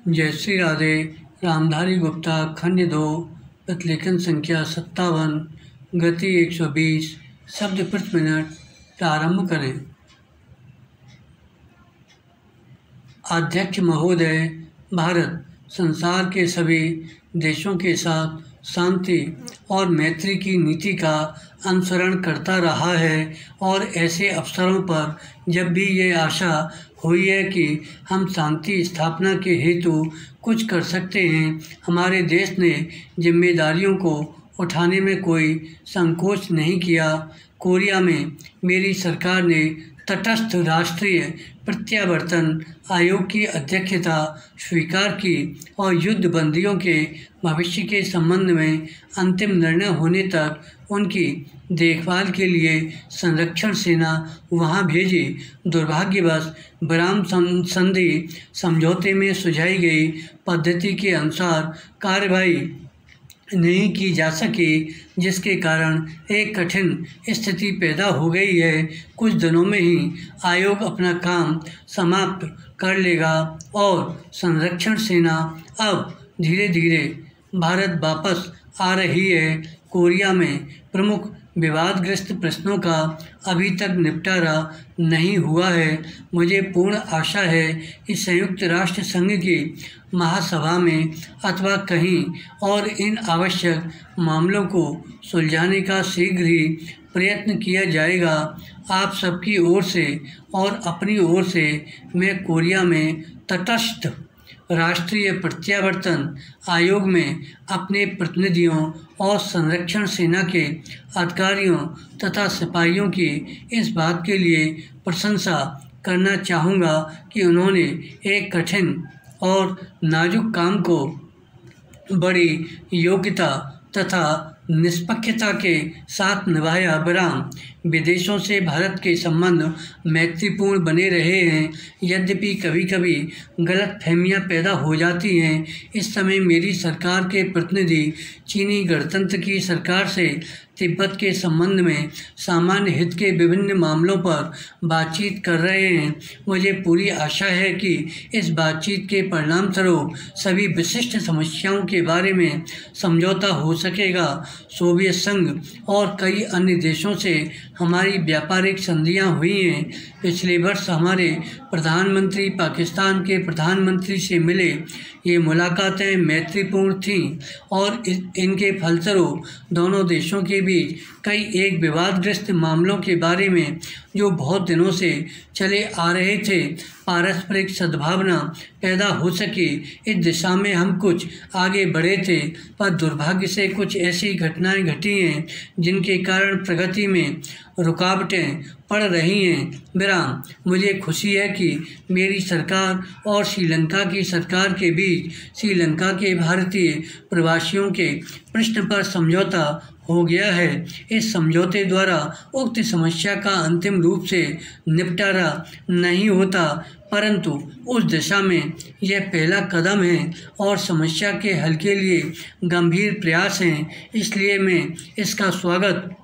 जय श्री राधे। रामधारी गुप्ता खंड 2 प्रतिलेखन संख्या 57 गति 120 शब्द प्रति मिनट। प्रारंभ करें। अध्यक्ष महोदय, भारत संसार के सभी देशों के साथ शांति और मैत्री की नीति का अनुसरण करता रहा है और ऐसे अवसरों पर जब भी ये आशा हुई है कि हम शांति स्थापना के हेतु कुछ कर सकते हैं, हमारे देश ने जिम्मेदारियों को उठाने में कोई संकोच नहीं किया। कोरिया में मेरी सरकार ने तटस्थ राष्ट्रीय प्रत्यावर्तन आयोग की अध्यक्षता स्वीकार की और युद्ध बंदियों के भविष्य के संबंध में अंतिम निर्णय होने तक उनकी देखभाल के लिए संरक्षण सेना वहां भेजी। दुर्भाग्यवश विराम संधि समझौते में सुझाई गई पद्धति के अनुसार कार्रवाई नहीं की जा सकी, जिसके कारण एक कठिन स्थिति पैदा हो गई है। कुछ दिनों में ही आयोग अपना काम समाप्त कर लेगा और संरक्षण सेना अब धीरे धीरे भारत वापस आ रही है। कोरिया में प्रमुख विवादग्रस्त प्रश्नों का अभी तक निपटारा नहीं हुआ है। मुझे पूर्ण आशा है कि संयुक्त राष्ट्र संघ की महासभा में अथवा कहीं और इन आवश्यक मामलों को सुलझाने का शीघ्र ही प्रयत्न किया जाएगा। आप सबकी ओर से और अपनी ओर से मैं कोरिया में तटस्थ राष्ट्रीय प्रत्यावर्तन आयोग में अपने प्रतिनिधियों और संरक्षण सेना के अधिकारियों तथा सिपाहियों की इस बात के लिए प्रशंसा करना चाहूँगा कि उन्होंने एक कठिन और नाजुक काम को बड़ी योग्यता तथा निष्पक्षता के साथ निभाया। विराम विदेशों से भारत के संबंध मैत्रीपूर्ण बने रहे हैं, यद्यपि कभी कभी गलतफहमियां पैदा हो जाती हैं। इस समय मेरी सरकार के प्रतिनिधि चीनी गणतंत्र की सरकार से तिब्बत के संबंध में सामान्य हित के विभिन्न मामलों पर बातचीत कर रहे हैं। मुझे पूरी आशा है कि इस बातचीत के परिणामस्वरूप सभी विशिष्ट समस्याओं के बारे में समझौता हो सकेगा। सोवियत संघ और कई अन्य देशों से हमारी व्यापारिक संधियां हुई हैं। पिछले वर्ष हमारे प्रधानमंत्री पाकिस्तान के प्रधानमंत्री से मिले। ये मुलाकातें मैत्रीपूर्ण थीं और इनके फलस्वरूप दोनों देशों के बीच कई एक विवादग्रस्त मामलों के बारे में जो बहुत दिनों से चले आ रहे थे, पारस्परिक सद्भावना पैदा हो सकी। इस दिशा में हम कुछ आगे बढ़े थे, पर दुर्भाग्य से कुछ ऐसी घटनाएं घटी हैं जिनके कारण प्रगति में रुकावटें पड़ रही हैं। विराम मुझे खुशी है कि मेरी सरकार और श्रीलंका की सरकार के बीच श्रीलंका के भारतीय प्रवासियों के प्रश्न पर समझौता हो गया है। इस समझौते द्वारा उक्त समस्या का अंतिम रूप से निपटारा नहीं होता, परंतु उस दिशा में यह पहला कदम है और समस्या के हल के लिए गंभीर प्रयास हैं। इसलिए मैं इसका स्वागत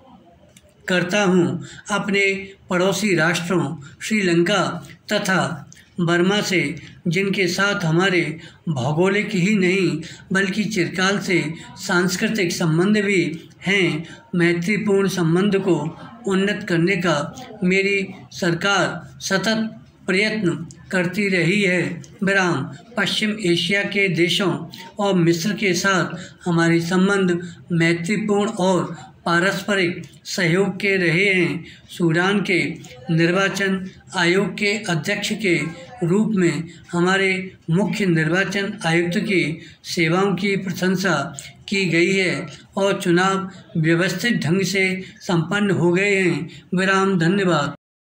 करता हूं। अपने पड़ोसी राष्ट्रों श्रीलंका तथा बर्मा से, जिनके साथ हमारे भौगोलिक ही नहीं बल्कि चिरकाल से सांस्कृतिक संबंध भी हैं, मैत्रीपूर्ण संबंध को उन्नत करने का मेरी सरकार सतत प्रयत्न करती रही है। विराम पश्चिम एशिया के देशों और मिस्र के साथ हमारे संबंध मैत्रीपूर्ण और पारस्परिक सहयोग के रहे हैं। सूडान के निर्वाचन आयोग के अध्यक्ष के रूप में हमारे मुख्य निर्वाचन आयुक्त की सेवाओं की प्रशंसा की गई है और चुनाव व्यवस्थित ढंग से संपन्न हो गए हैं। विराम धन्यवाद।